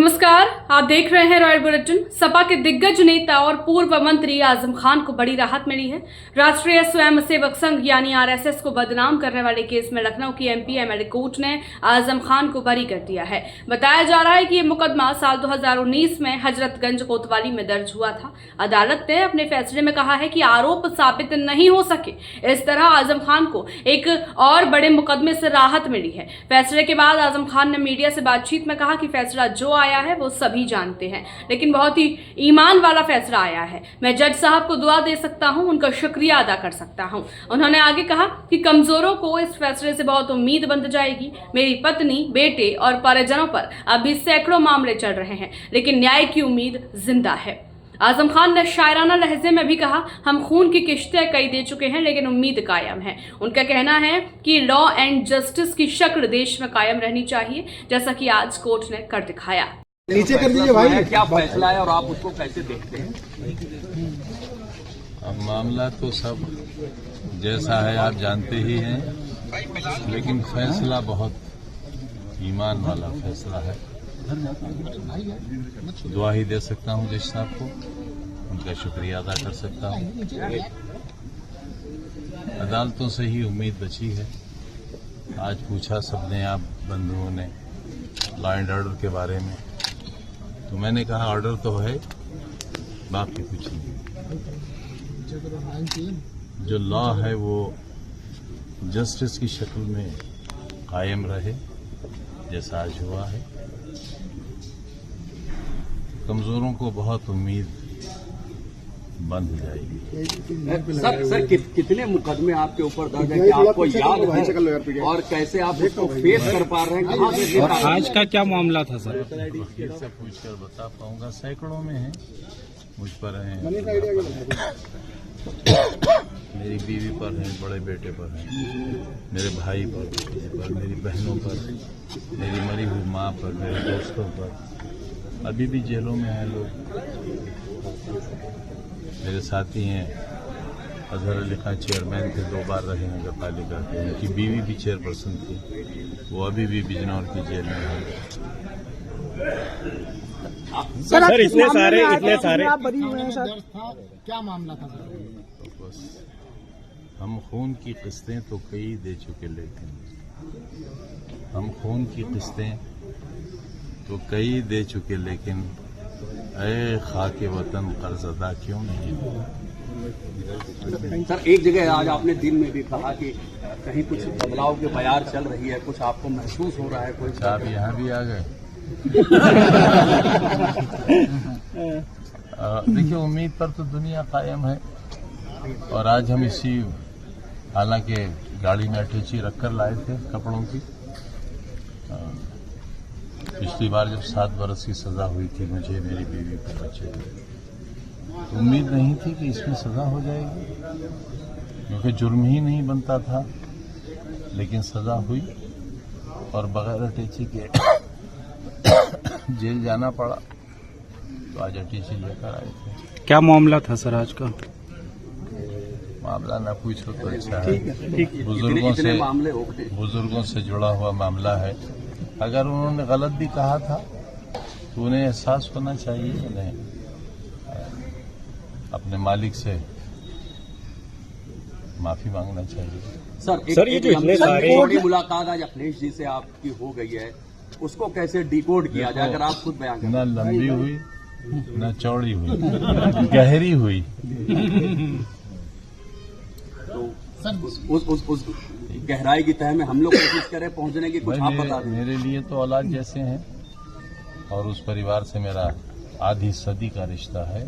नमस्कार, आप देख रहे हैं रॉयल बुलेटिन। सपा के दिग्गज नेता और पूर्व मंत्री आजम खान को बड़ी राहत मिली है। राष्ट्रीय स्वयंसेवक संघ यानी आरएसएस को बदनाम करने वाले केस में लखनऊ की एमपी एमएलए कोर्ट ने आजम खान को बरी कर दिया है। बताया जा रहा है कि ये मुकदमा साल 2019 में हजरतगंज कोतवाली में दर्ज हुआ था। अदालत ने अपने फैसले में कहा है कि आरोप साबित नहीं हो सके, इस तरह आजम खान को एक और बड़े मुकदमे से राहत मिली है। फैसले के बाद आजम खान ने मीडिया से बातचीत में कहा कि फैसला जो आया है वो सभी जानते हैं, लेकिन बहुत ही ईमान वाला फैसला आया है। मैं जज साहब को दुआ दे सकता हूं, उनका शुक्रिया अदा कर सकता हूं। उन्होंने आगे कहा कि कमजोरों को इस फैसले से बहुत उम्मीद बंध जाएगी। मेरी पत्नी, बेटे और परिजनों पर अभी सैकड़ों मामले चल रहे हैं, लेकिन न्याय की उम्मीद जिंदा है। आजम खान ने शायराना लहजे में भी कहा, हम खून की किश्तें कई दे चुके हैं लेकिन उम्मीद कायम है। उनका कहना है कि लॉ एंड जस्टिस की शक्ल देश में कायम रहनी चाहिए, जैसा कि आज कोर्ट ने कर दिखाया। नीचे कर दीजिए भाई। क्या फैसला है और आप उसको कैसे देखते हैं? अब मामला तो सब जैसा है आप जानते ही हैं, लेकिन फैसला बहुत ईमान वाला फैसला है। दुआ ही दे सकता हूं जज साहब को, उनका शुक्रिया अदा कर सकता हूं। अदालतों से ही उम्मीद बची है। आज पूछा सबने, आप बंधुओं ने, लॉ एंड ऑर्डर के बारे में, तो मैंने कहा ऑर्डर तो है, बाकी कुछ नहीं। जो लॉ है वो जस्टिस की शक्ल में कायम रहे, जैसा आज हुआ है। कमजोरों को बहुत उम्मीद बंद हो जाएगी। सर कितने मुकदमे आपके ऊपर दर्ज है कि आपको याद है और कैसे आप उसको फेस कर पा रहे हैं? कहाँ से? और आज का क्या मामला था सर? से पूछकर बता पाऊंगा। सैकड़ों में है, मुझ पर है, मेरी बीवी पर है, बड़े बेटे पर है, मेरे भाई पर, मेरी बहनों पर, मेरी मरी हुई माँ पर, मेरे दोस्तों पर। अभी भी जेलों में हैं लोग। मेरे साथी हैं, अजहर अली खान चेयरमैन थे, 2 बार रहे नगर पालिका के। उनकी बीवी भी चेयरपर्सन थी, वो अभी भी बिजनौर की जेल में है। सर इतने सारे आप बरी हुए हैं सर, क्या मामला था सर? तो बस हम खून की किस्तें तो कई दे चुके, लेकिन हम खून की किस्तें तो कई दे चुके, लेकिन ऐ खाके वतन कर्ज अदा क्यों नहीं? सर एक जगह आज आपने दिन में भी कहा कि कहीं कुछ बदलाव के बयार चल रही है, कुछ आपको महसूस हो रहा है? कोई आप यहाँ भी आ गए। देखिए, उम्मीद पर तो दुनिया कायम है, और आज हम इसी, हालांकि गाड़ी में अटैची रखकर लाए थे कपड़ों की। पिछली बार जब 7 बरस की सजा हुई थी मुझे, मेरी बीवी को, बच्चे को, उम्मीद नहीं थी कि इसमें सजा हो जाएगी, क्योंकि जुर्म ही नहीं बनता था, लेकिन सजा हुई और बगैर अटैची के जेल जाना पड़ा। तो आज अटैची लेकर आए थे। क्या मामला था सर आज का? मामला ना पूछो तो अच्छा है। बुजुर्गों से जुड़ा हुआ मामला है। अगर उन्होंने गलत भी कहा था तो उन्हें एहसास होना चाहिए, उन्हें अपने मालिक से माफी मांगना चाहिए। सर ये जो इतने सारे मुलाकात आज अखिलेश जी से आपकी हो गई है, उसको कैसे डिकोड किया जाए? अगर आप खुद बयान करें। न लंबी हुई, न चौड़ी हुई, गहरी हुई। तो उस गहराई की तह में हम लोग कोशिश करें पहुंचने की, कुछ आप बता दें। मेरे लिए तो औलाद जैसे हैं, और उस परिवार से मेरा आधी सदी का रिश्ता है,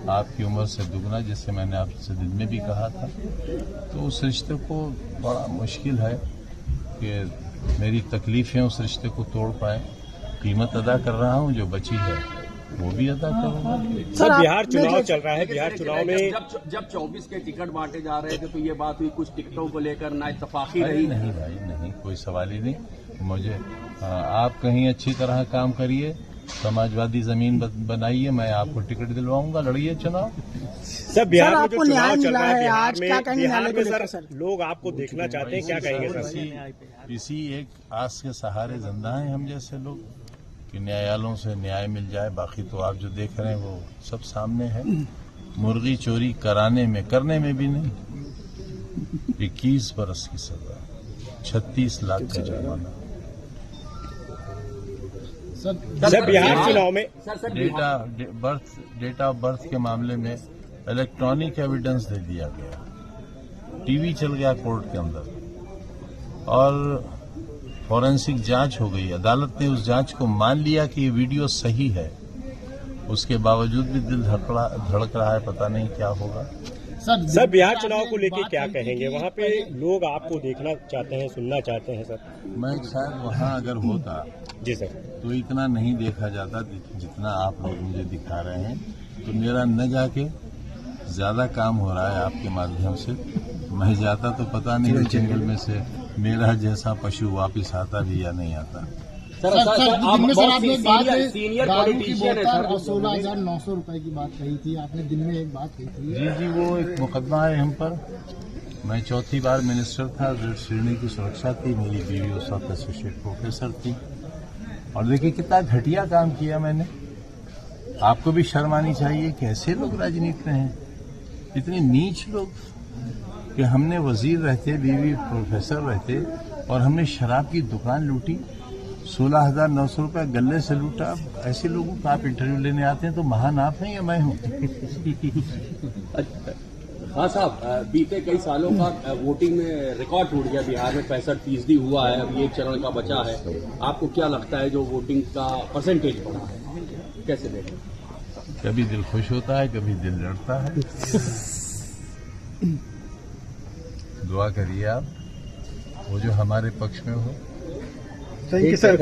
आपकी उम्र से दुगना, जैसे मैंने आपसे दिन में भी कहा था। तो उस रिश्ते को बड़ा मुश्किल है कि मेरी तकलीफें उस रिश्ते को तोड़ पाए। कीमत अदा कर रहा हूं, जो बची है वो भी अदा करूंगा। सर बिहार चुनाव चल रहा है, बिहार चुनाव में जब 24 के टिकट बांटे जा रहे थे तो ये बात हुई, कुछ टिकटों को लेकर ना इत्तेफाकी रही? नहीं भाई, नहीं, कोई सवाल ही नहीं। मुझे आप कहीं अच्छी तरह काम करिए, समाजवादी जमीन बनाइए, मैं आपको टिकट दिलवाऊंगा, लड़िए चुनाव। सर बिहार में जो चुनाव चल रहा है, आज क्या कहेंगे? बिहार में सर लोग आपको देखना चाहते हैं, क्या कहेंगे सर? इसी एक आस के सहारे जिंदा हैं हम जैसे लोग, कि न्यायालयों से न्याय मिल जाए। बाकी तो आप जो देख रहे हैं वो सब सामने है। मुर्गी चोरी करने में भी नहीं, 21 बरस की सजा, 36 लाख का जुर्माना। सर बिहार चुनाव में डेट ऑफ बर्थ के मामले में इलेक्ट्रॉनिक एविडेंस दे दिया गया, टीवी चल गया कोर्ट के अंदर और फॉरेंसिक जांच हो गई। अदालत ने उस जांच को मान लिया कि ये वीडियो सही है। उसके बावजूद भी दिल धड़क रहा है, पता नहीं क्या होगा। सर बिहार चुनाव को लेकर क्या कहेंगे? वहाँ पे लोग आपको देखना चाहते हैं, सुनना चाहते हैं सर। मैं शायद वहाँ अगर होता जी सर, तो इतना नहीं देखा जाता जितना आप लोग मुझे दिखा रहे हैं। तो मेरा न जाके ज्यादा काम हो रहा है आपके माध्यम से। मैं जाता तो पता नहीं जंगल में से मेरा जैसा पशु वापिस आता भी या नहीं आता। सर आपने बात दारू की बोतल 16,900 रुपए की बात कही थी, आपने दिन में एक बात कही थी। जी वो एक मुकदमा है हम पर। मैं चौथी बार मिनिस्टर था, रेड श्रेणी की सुरक्षा थी, मेरी बीवी उस वक्त एसोसिएट प्रोफेसर थी। और देखिए कितना घटिया काम किया मैंने। आपको भी शर्म आनी चाहिए। कैसे लोग राजनीति में हैं, इतने नीच लोग कि हमने वजीर रहते, बीवी प्रोफेसर रहते और हमने शराब की दुकान लूटी, 16,900 रुपये गले से लूटा। ऐसे लोगों का आप इंटरव्यू लेने आते हैं तो महान आप हैं या मैं हूँ? हाँ साहब, बीते कई सालों का वोटिंग में रिकॉर्ड टूट गया। बिहार में 65% हुआ है, अभी एक चरण का बचा है। आपको क्या लगता है जो वोटिंग का परसेंटेज बढ़ा है, कैसे देखें? कभी दिल खुश होता है, कभी दिल लड़ता है। दुआ करिए आप, वो जो हमारे पक्ष में हो। Thank you sir.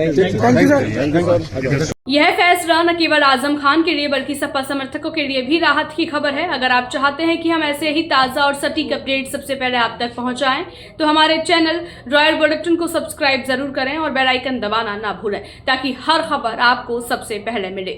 यह फैसला न केवल आजम खान के लिए बल्कि सपा समर्थकों के लिए भी राहत की खबर है। अगर आप चाहते हैं कि हम ऐसे ही ताजा और सटीक अपडेट सबसे पहले आप तक पहुंचाएं तो हमारे चैनल रॉयल बुलेटिन को सब्सक्राइब जरूर करें और बेल आइकन दबाना ना भूलें ताकि हर खबर आपको सबसे पहले मिले।